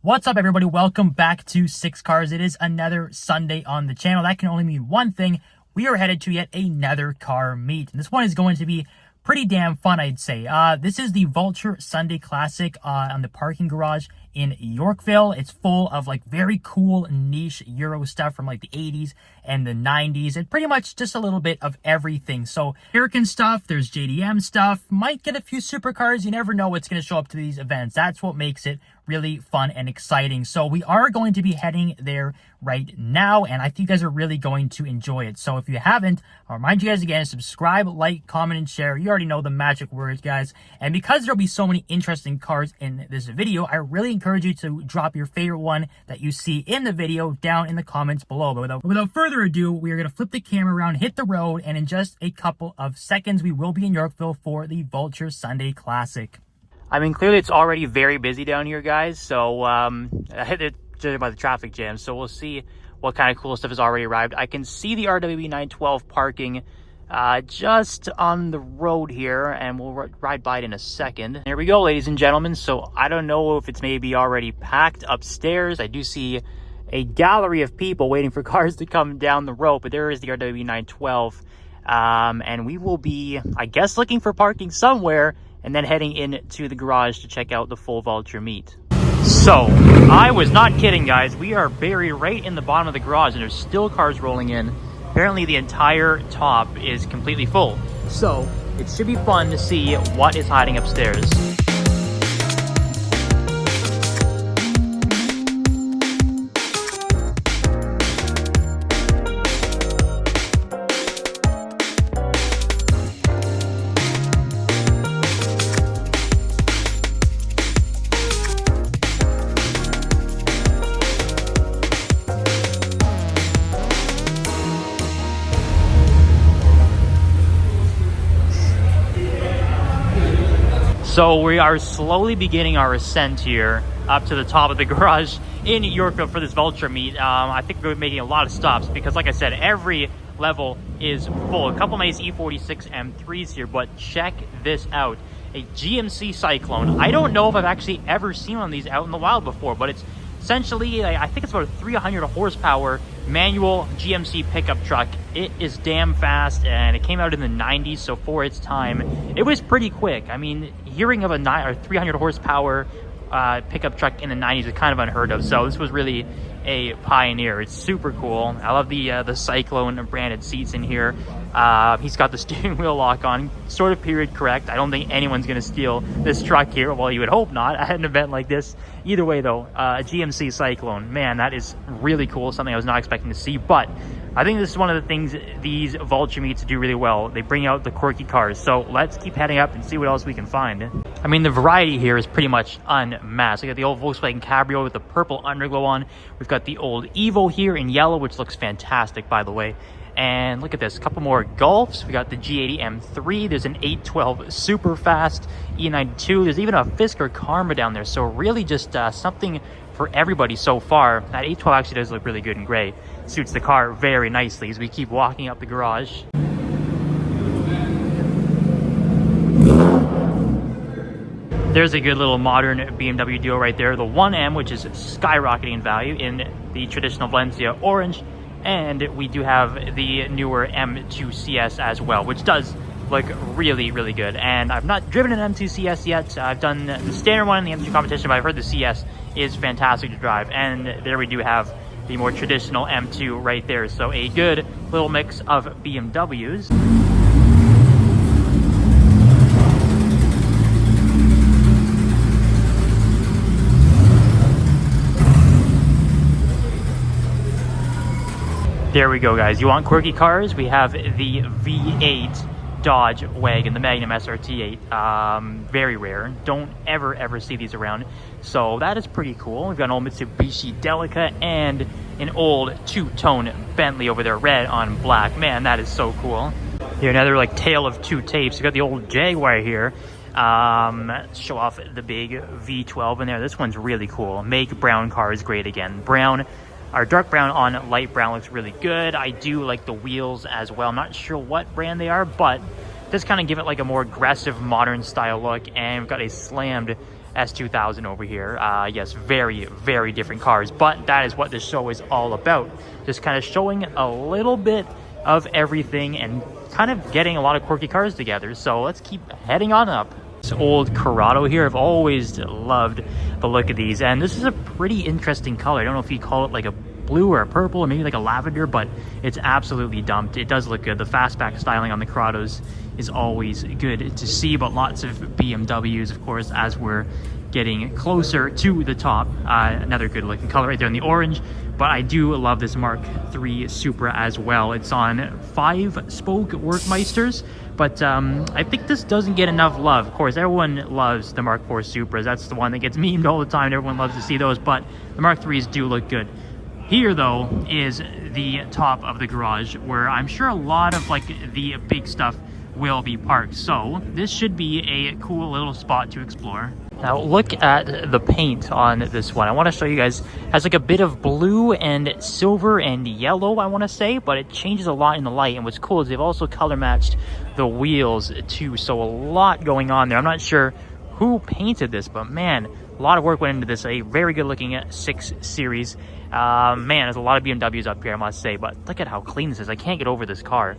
What's up, everybody? Welcome back to Six Cars. It is another Sunday on the channel. That can only mean one thing. We are headed to yet another car meet. And this one is going to be pretty damn fun, I'd say. This is the Vaulture Sunday Classic on the parking garage in Yorkville. It's full of like very cool niche Euro stuff from like the 80s and the 90s and pretty much just a little bit of everything. So American stuff, there's JDM stuff, might get a few supercars. You never know what's going to show up to these events. That's what makes it really fun and exciting. So we are going to be heading there right now, and I think you guys are really going to enjoy it. So if you haven't, I'll remind you guys again, subscribe, like, comment, and share. You already know the magic words, guys. And because there'll be so many interesting cars in this video, I really encourage you to drop your favorite one that you see in the video down in the comments below. But without further ado, we are going to flip the camera around, hit the road, and in just a couple of seconds, we will be in Yorkville for the Vaulture Sunday Classic. I mean, clearly it's already very busy down here, guys. So, judging by the traffic jam. So we'll see what kind of cool stuff has already arrived. I can see the RWB 912 parking just on the road here, and we'll ride by it in a second. Here we go, ladies and gentlemen. So I don't know if it's maybe already packed upstairs. I do see a gallery of people waiting for cars to come down the road, but there is the RWB 912. And we will be, I guess, looking for parking somewhere and then heading into the garage to check out the full Vaulture meet. So, I was not kidding, guys. We are buried right in the bottom of the garage, and there's still cars rolling in. Apparently, the entire top is completely full. So, it should be fun to see what is hiding upstairs. So we are slowly beginning our ascent here up to the top of the garage in Yorkville for this Vaulture meet. I think we're making a lot of stops because, like I said, every level is full. A couple nice E46 M3s here, but check this out. A GMC Cyclone. I don't know if I've actually ever seen one of these out in the wild before, but it's essentially, I think it's about a 300 horsepower manual GMC pickup truck. It is damn fast, and it came out in the 90s, so for its time, it was pretty quick. I mean, hearing of a 300 horsepower pickup truck in the 90s is kind of unheard of, so this was really a pioneer. It's super cool. I love the Cyclone branded seats in here. He's got the steering wheel lock on, sort of period correct. I don't think anyone's going to steal this truck here. Well, you would hope not at an event like this. Either way, though, a GMC Cyclone, man, that is really cool. Something I was not expecting to see, but I think this is one of the things these Vaulture meets do really well. They bring out the quirky cars. So let's keep heading up and see what else we can find. I mean, the variety here is pretty much unmatched. We got the old Volkswagen Cabrio with the purple underglow on. We've got the old Evo here in yellow, which looks fantastic, by the way. And look at this, a couple more Golfs. We got the G80 M3. There's an 812 super fast E92. There's even a Fisker Karma down there. So really just something for everybody so far. That 812 actually does look really good in gray. Suits the car very nicely as we keep walking up the garage. There's a good little modern BMW duo right there. The 1M, which is skyrocketing in value in the traditional Valencia orange. And we do have the newer M2 CS as well, which does look really, really good. And I've not driven an M2 CS yet. I've done the standard one in the M2 competition, but I've heard the CS is fantastic to drive. And there we do have the more traditional M2 right there. So a good little mix of BMWs. There we go, guys. You want quirky cars? We have the V8 Dodge wagon, the Magnum SRT8. Very rare. Don't ever see these around. So that is pretty cool. We've got an old Mitsubishi Delica and an old two-tone Bentley over there, red on black. Man, that is so cool. Here, another like tale of two tapes. We've got the old Jaguar here. Show off the big V12 in there. This one's really cool. Make brown cars great again. Brown. Our dark brown on light brown looks really good. I do like the wheels as well. I'm not sure what brand they are, but just kind of give it like a more aggressive modern style look. And we've got a slammed S2000 over here. Yes, very, very different cars, but that is what this show is all about. Just kind of showing a little bit of everything and kind of getting a lot of quirky cars together. So let's keep heading on up. This old Corrado here, I've always loved the look of these, and this is a pretty interesting color. I don't know if you call it like a blue or a purple or maybe like a lavender, but it's absolutely dumped. It does look good. The fastback styling on the Corrados is always good to see, but lots of BMWs, of course, as we're getting closer to the top. Another good looking color right there in the orange, but I do love this Mark III Supra as well. It's on 5-spoke Workmeisters, but I think this doesn't get enough love. Of course, everyone loves the Mark IV Supras. That's the one that gets memed all the time. Everyone loves to see those, but the Mark IIIs do look good. Here, though, is the top of the garage where I'm sure a lot of like the big stuff will be parked. So this should be a cool little spot to explore. Now look at the paint on this one. I want to show you guys. It has like a bit of blue and silver and yellow, I want to say, but it changes a lot in the light. And what's cool is they've also color matched the wheels too. So a lot going on there. I'm not sure who painted this, but man, a lot of work went into this. A very good looking 6 Series. Man, there's a lot of BMWs up here, I must say, but look at how clean this is. I can't get over this car.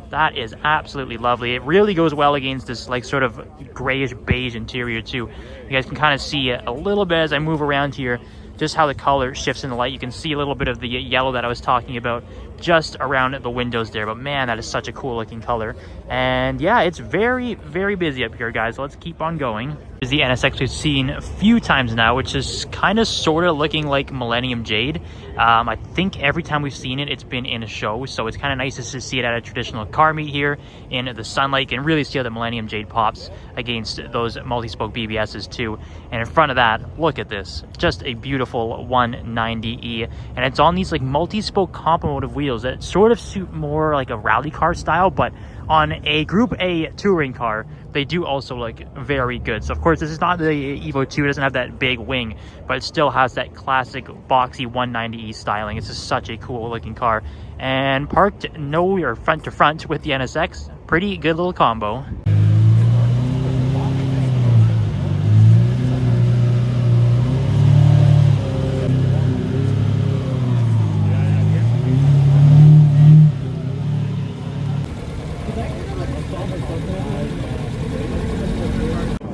That is absolutely lovely. It really goes well against this like sort of grayish beige interior too. You guys can kind of see a little bit as I move around here, just how the color shifts in the light. You can see a little bit of the yellow that I was talking about just around the windows there, but man, that is such a cool looking color. And yeah, it's very, very busy up here, guys. Let's keep on going. This is the NSX we've seen a few times now, which is kind of sort of looking like Millennium Jade. I think every time we've seen it, it's been in a show, so it's kind of nice to see it at a traditional car meet here in the sunlight. You can really see how the Millennium Jade pops against those multi-spoke BBSs too. And in front of that, look at this, just a beautiful 190E, and it's on these like multi-spoke comp-motive wheels that sort of suit more like a rally car style, but on a Group A touring car, they do also look very good. So of course, this is not the Evo 2, it doesn't have that big wing, but it still has that classic boxy 190E styling. It's just such a cool looking car. And parked nowhere front to front with the NSX, pretty good little combo.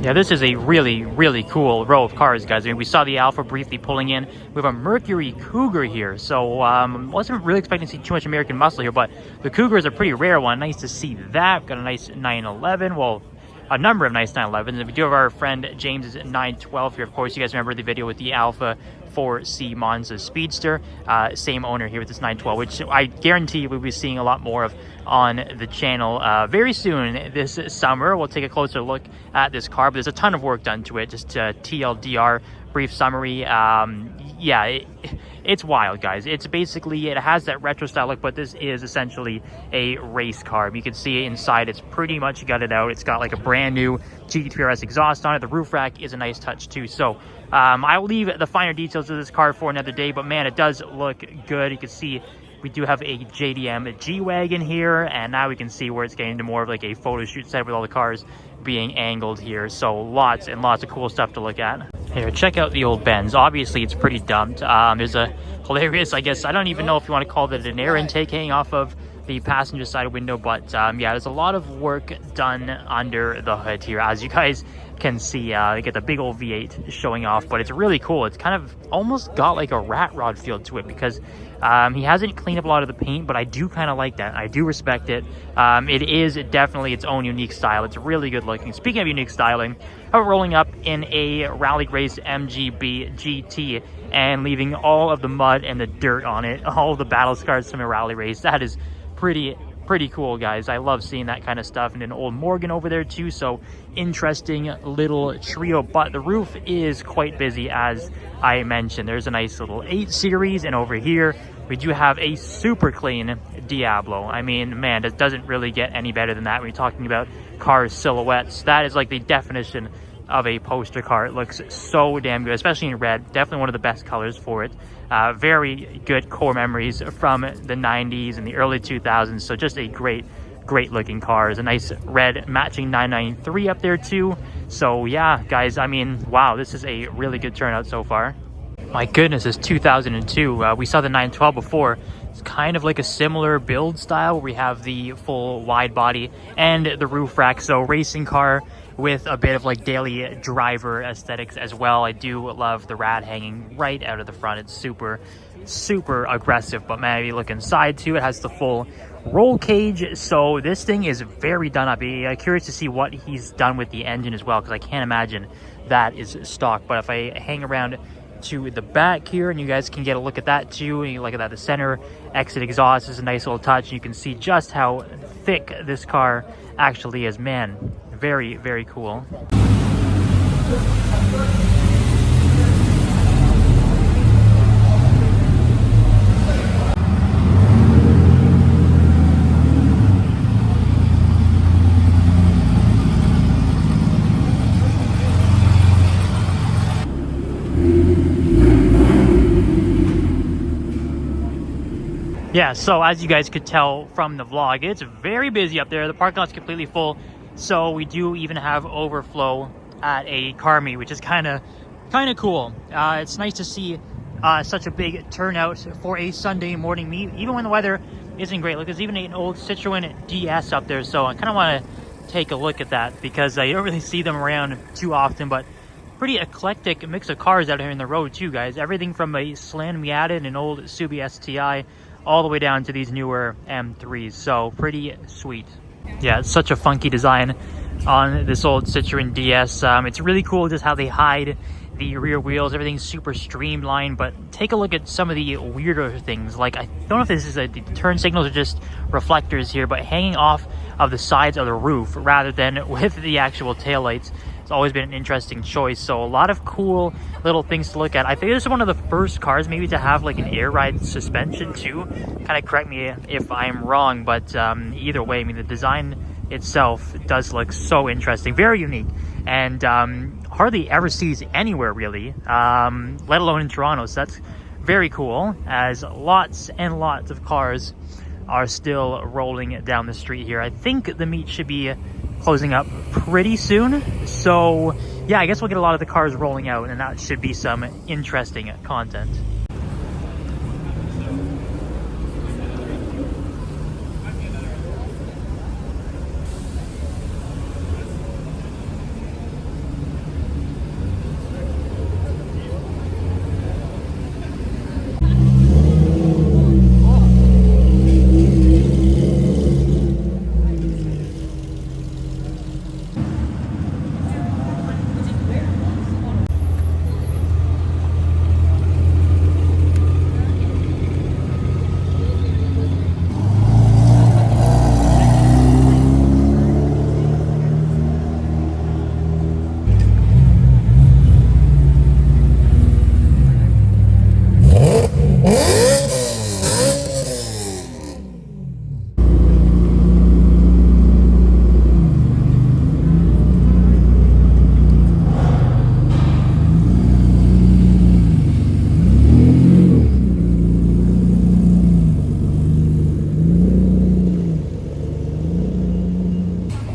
Yeah, this is a really, really cool row of cars, guys. I mean, we saw the Alpha briefly pulling in. We have a Mercury Cougar here. So, wasn't really expecting to see too much American muscle here, but the Cougar is a pretty rare one. Nice to see that. We've got a nice 911. Well, a number of nice 911s. And we do have our friend James's 912 here. Of course, you guys remember the video with the Alpha 4C Monza Speedster. Same owner here with this 912, which I guarantee we'll be seeing a lot more of on the channel very soon this summer. We'll take a closer look at this car, but there's a ton of work done to it. Just TLDR, brief summary. Yeah, it's wild, guys. It's basically, it has that retro style look, but this is essentially a race car. You can see inside, it's pretty much gutted out. It's got like a brand new GT3RS exhaust on it. The roof rack is a nice touch too. So I'll leave the finer details of this car for another day, but man, it does look good. You can see we do have a JDM G-Wagon here, and now we can see where it's getting into more of like a photo shoot set with all the cars being angled here. So lots and lots of cool stuff to look at. Here, check out the old Benz. Obviously, it's pretty dumped. There's a hilarious, I guess, I don't even know if you want to call it an air intake hanging off of the passenger side window, but yeah, there's a lot of work done under the hood here, as you guys can see. You get the big old V8 showing off, but it's really cool. It's kind of almost got like a rat rod feel to it, because he hasn't cleaned up a lot of the paint, but I do kind of like that. I do respect it. It is definitely its own unique style. It's really good looking. Speaking of unique styling, how about rolling up in a rally race MGB GT and leaving all of the mud and the dirt on it, all of the battle scars from a rally race? That is pretty cool, guys. I love seeing that kind of stuff. And an old Morgan over there too, so interesting little trio. But the roof is quite busy, as I mentioned. There's a nice little 8 Series, and over here we do have a super clean Diablo. I mean, man, it doesn't really get any better than that when you're talking about car silhouettes. That is like the definition of a poster car. It looks so damn good, especially in red. Definitely one of the best colors for it. Very good core memories from the 90s and the early 2000s. So just a great looking car. There's a nice red matching 993 up there too. So yeah, guys, I mean, wow, this is a really good turnout so far. My goodness, it's 2002. We saw the 912 before. It's kind of like a similar build style where we have the full wide body and the roof rack. So racing car with a bit of like daily driver aesthetics as well. I do love the rad hanging right out of the front. It's super, super aggressive. But man, if you look inside too, it has the full roll cage. So this thing is very done up. I'm curious to see what he's done with the engine as well, because I can't imagine that is stock. But if I hang around to the back here, and you guys can get a look at that too, and you look at that, the center exit exhaust is a nice little touch. You can see just how thick this car actually is. Man, very, very cool. Yeah, so as you guys could tell from the vlog, it's very busy up there. The parking lot's completely full. So we do even have overflow at a car meet, which is kind of cool. It's nice to see such a big turnout for a Sunday morning meet, even when the weather isn't great. Look, there's even an old Citroen DS up there. So I kind of want to take a look at that, because you don't really see them around too often, but pretty eclectic mix of cars out here in the road too, guys. Everything from a Slan Miata and an old Subi STI all the way down to these newer M3s. So pretty sweet. Yeah, it's such a funky design on this old Citroen DS. It's really cool just how they hide the rear wheels. Everything's super streamlined, but take a look at some of the weirder things. Like, I don't know if this is the turn signals or just reflectors here, but hanging off of the sides of the roof rather than with the actual taillights. It's always been an interesting choice. So a lot of cool little things to look at. I think this is one of the first cars maybe to have like an air ride suspension too. Kind of correct me if I'm wrong, but either way, I mean, the design itself does look so interesting, very unique, and hardly ever sees anywhere really, let alone in Toronto. So that's very cool, as lots and lots of cars are still rolling down the street here. I think the meet should be closing up pretty soon, so yeah, I guess we'll get a lot of the cars rolling out, and that should be some interesting content.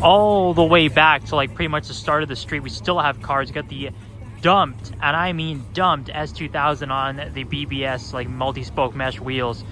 All the way back to like pretty much the start of the street, we still have cars. You got the dumped, and I mean dumped, S2000 on the BBS like multi-spoke mesh wheels.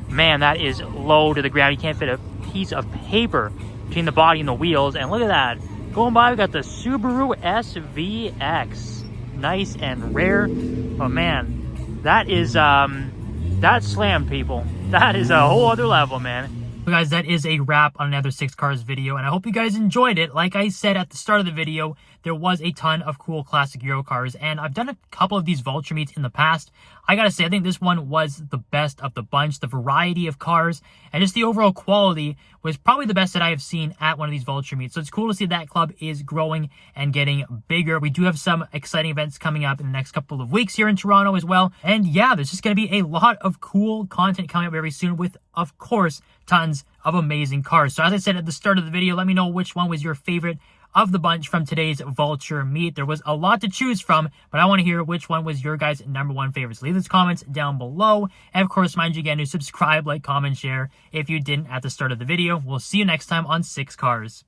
Man, that is low to the ground. You can't fit a piece of paper between the body and the wheels. And look at that, going by, we got the Subaru SVX, nice and rare. But man, that is that slam, people. That is a whole other level, man. So guys, that is a wrap on another 6 Cars video, and I hope you guys enjoyed it. Like I said at the start of the video, there was a ton of cool classic Euro cars, and I've done a couple of these Vaulture meets in the past. I gotta say, I think this one was the best of the bunch. The variety of cars and just the overall quality was probably the best that I have seen at one of these Vaulture meets. So it's cool to see that club is growing and getting bigger. We do have some exciting events coming up in the next couple of weeks here in Toronto as well. And yeah, there's just going to be a lot of cool content coming up very soon with, of course, tons of amazing cars. So as I said at the start of the video, let me know which one was your favorite of the bunch from today's Vaulture meet. There was a lot to choose from, but I want to hear which one was your guys' #1 favorite. So leave those comments down below. And of course, mind you again to subscribe, like, comment, share if you didn't at the start of the video. We'll see you next time on 6 Cars.